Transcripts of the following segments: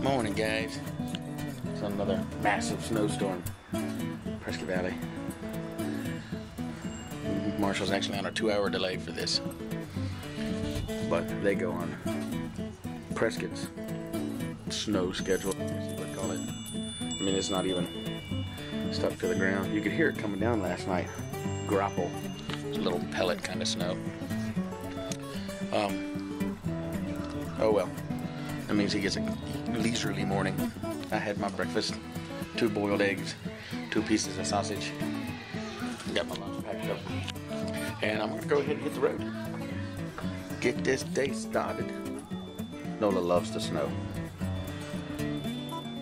Morning, guys. It's another massive snowstorm, Prescott Valley. Marshall's actually on a 2-hour delay for this, but they go on Prescott's snow schedule, I guess you would call it. I mean, it's not even stuck to the ground. You could hear it coming down last night. Grapple. It's a little pellet kind of snow. Oh well. That means he gets a leisurely morning. I had my breakfast, 2 boiled eggs, 2 pieces of sausage. Got my lunch packed up. And I'm gonna go ahead and hit the road. Get this day started. Nola loves the snow.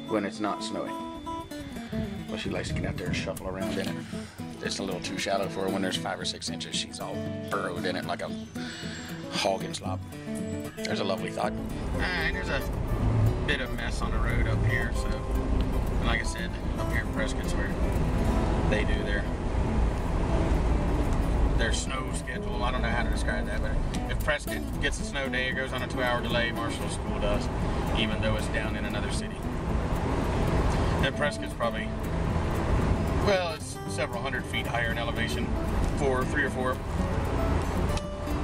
When it's not snowing. Well, she likes to get out there and shuffle around in it. It's a little too shallow for her. When there's 5 or 6 inches, she's all burrowed in it like a hog in slop. There's a lovely thought. Alright, there's a bit of mess on the road up here, so like I said, up here in Prescott's where they do their snow schedule. I don't know how to describe that, but if Prescott gets a snow day, it goes on a 2-hour delay. Marshall School does, even though it's down in another city. And Prescott's probably, well, it's several hundred feet higher in elevation, 3 or 4.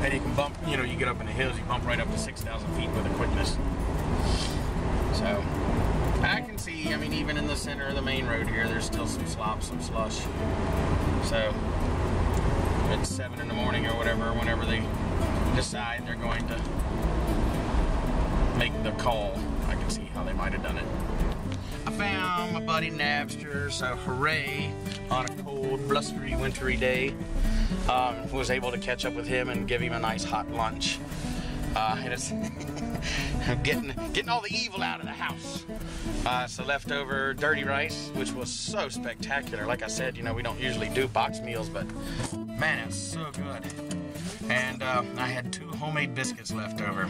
And you can bump, you know, you get up in the hills, you bump right up to 6,000 feet with a quickness. So, I can see, I mean, even in the center of the main road here, there's still some slop, some slush. So, it's 7 in the morning or whatever, whenever they decide they're going to make the call, I can see how they might have done it. I found my buddy Napster, so hooray, on a cold, blustery, wintry day. Was able to catch up with him and give him a nice hot lunch. And it's getting all the evil out of the house. So leftover dirty rice, which was so spectacular. Like I said, you know, we don't usually do box meals, but man, it's so good. And I had 2 homemade biscuits left over.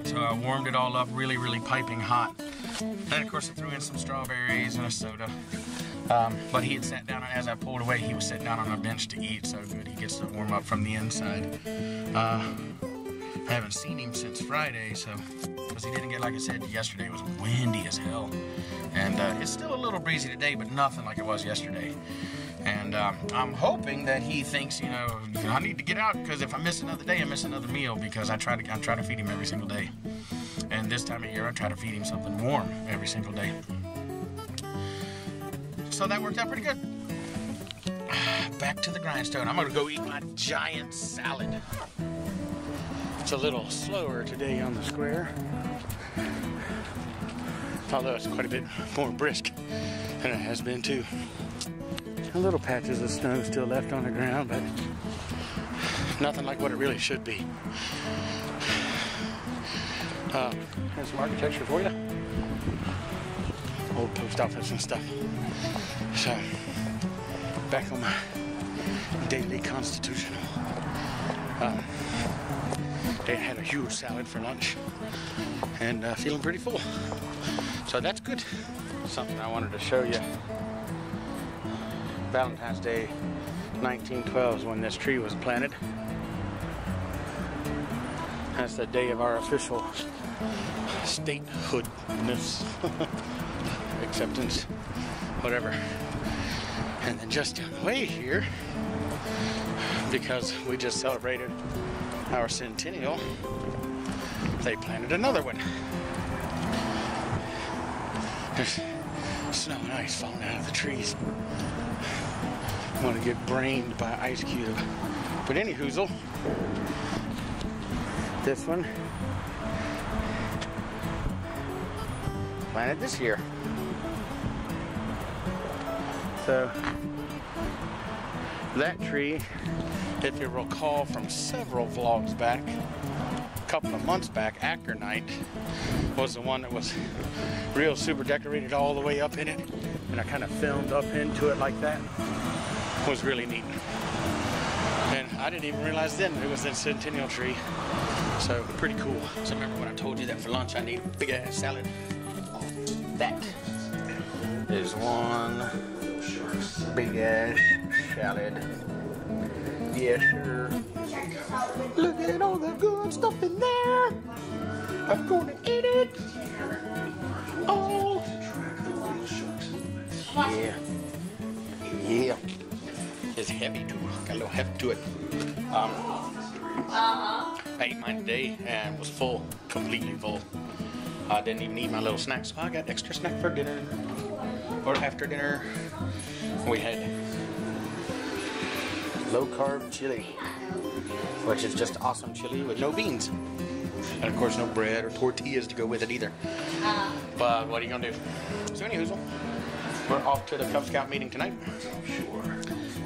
So I warmed it all up really, really piping hot. Then, of course, I threw in some strawberries and a soda. But he had sat down, as I pulled away, he was sitting down on a bench to eat, so good. He gets to warm up from the inside. I haven't seen him since Friday, so, because he didn't get, like I said, yesterday was windy as hell. And it's still a little breezy today, but nothing like it was yesterday. And I'm hoping that he thinks, you know, I need to get out, because if I miss another day, I miss another meal, because I try to feed him every single day. And this time of year, I try to feed him something warm every single day. So that worked out pretty good. Back to the grindstone. I'm gonna go eat my giant salad. It's a little slower today on the square, although it's quite a bit more brisk than it has been too. A little patches of snow still left on the ground, but nothing like what it really should be. There's some architecture for you. Old post office and stuff. So, back on my daily constitutional. They had a huge salad for lunch and feeling pretty full. So that's good. Something I wanted to show you. Valentine's Day 1912 is when this tree was planted. That's the day of our official statehoodness. Acceptance, whatever. And then just down the way here, because we just celebrated our centennial, they planted another one. There's snow and ice falling out of the trees. I'm gonna get brained by Ice Cube. But any hoozle, this one planted this year. So that tree, if you recall from several vlogs back, a couple of months back, Acronite was the one that was real super decorated all the way up in it, and I kind of filmed up into it like that. It was really neat. And I didn't even realize then it was a centennial tree. So pretty cool. So remember when I told you that for lunch I need a big ass salad? That is one big ass salad. Yes, sir. Look at all the good stuff in there. I'm gonna eat it. heft to it. I ate mine today and was full, completely full. I didn't even eat my little snacks, so I got extra snack for dinner or after dinner. We had low-carb chili, which is just awesome chili with no beans. And of course, no bread or tortillas to go with it either. But what are you gonna do? So anywho, we're off to the Cub Scout meeting tonight.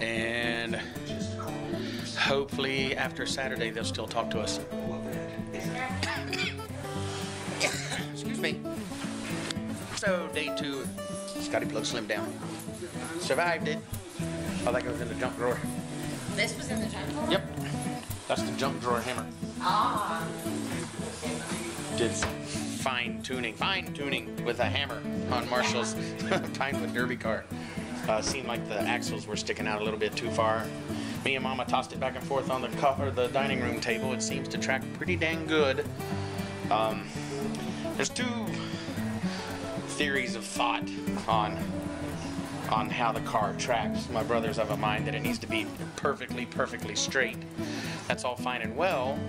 And hopefully after Saturday, they'll still talk to us. Excuse me. So day 2, Scotty Plug slimmed down. Survived it. I think it was in the junk drawer. This was in the junk drawer? Yep. That's the junk drawer hammer. Ah. Did fine-tuning with a hammer on Marshall's Pinewood Derby car. Seemed like the axles were sticking out a little bit too far. Me and Mama tossed it back and forth on the dining room table. It seems to track pretty dang good. There's 2 theories of thought on how the car tracks. My brother's of a mind that it needs to be perfectly straight. That's all fine and well,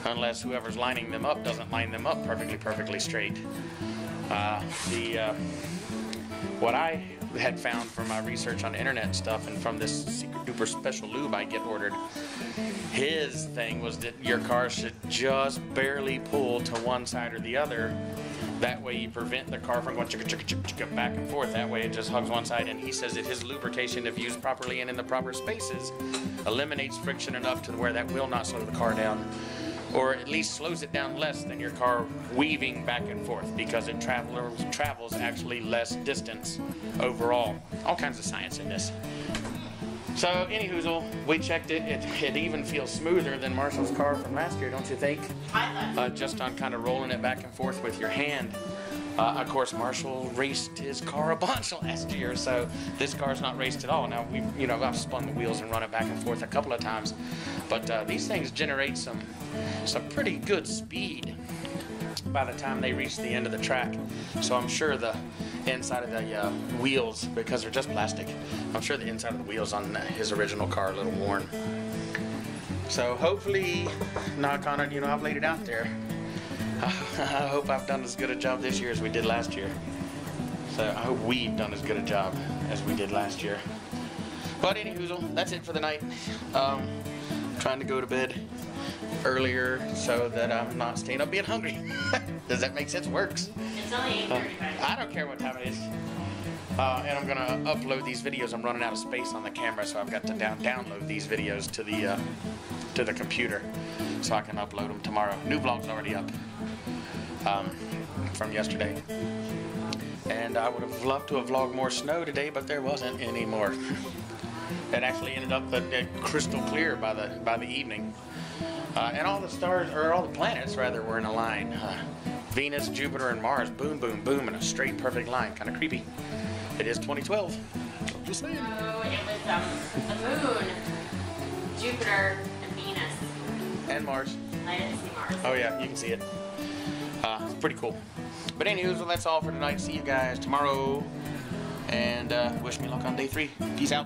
unless whoever's lining them up doesn't line them up perfectly straight. What I had found from my research on internet and stuff, and from this super duper special lube I get ordered, his thing was that your car should just barely pull to one side or the other. That way you prevent the car from going chicka chicka chicka chicka back and forth. That way it just hugs one side. And he says that his lubrication, if used properly and in the proper spaces, eliminates friction enough to where that will not slow the car down, or at least slows it down less than your car weaving back and forth, because it travels actually less distance overall. All kinds of science in this. So, anyhoozle, we checked it. It even feels smoother than Marshall's car from last year, don't you think? Just on kind of rolling it back and forth with your hand. Of course, Marshall raced his car a bunch last year, so this car's not raced at all. Now, I've spun the wheels and run it back and forth a couple of times, but these things generate some pretty good speed by the time they reach the end of the track. So I'm sure the inside of the wheels, because they're just plastic, I'm sure the inside of the wheels on his original car are a little worn. So hopefully, knock on it, I've laid it out there. I hope I've done as good a job this year as we did last year. So I hope we've done as good a job as we did last year. But anyhoozle, that's it for the night. Trying to go to bed earlier so that I'm not staying up being hungry. Does that make sense? Works. It's only 8:35. I don't care what time it is. And I'm gonna upload these videos. I'm running out of space on the camera, so I've got to download these videos to the computer so I can upload them tomorrow. New vlog's already up from yesterday. And I would have loved to have vlogged more snow today, but there wasn't any more. It actually ended up crystal clear by the evening. And all the stars, or all the planets rather, were in a line. Venus, Jupiter, and Mars, boom, boom, boom, in a straight, perfect line. Kind of creepy. It is 2012. Just saying. So it was the moon, Jupiter, and Venus. And Mars. I didn't see Mars. Oh yeah, you can see it. It's pretty cool. But anyways, well, that's all for tonight. See you guys tomorrow. And wish me luck on day 3. Peace out.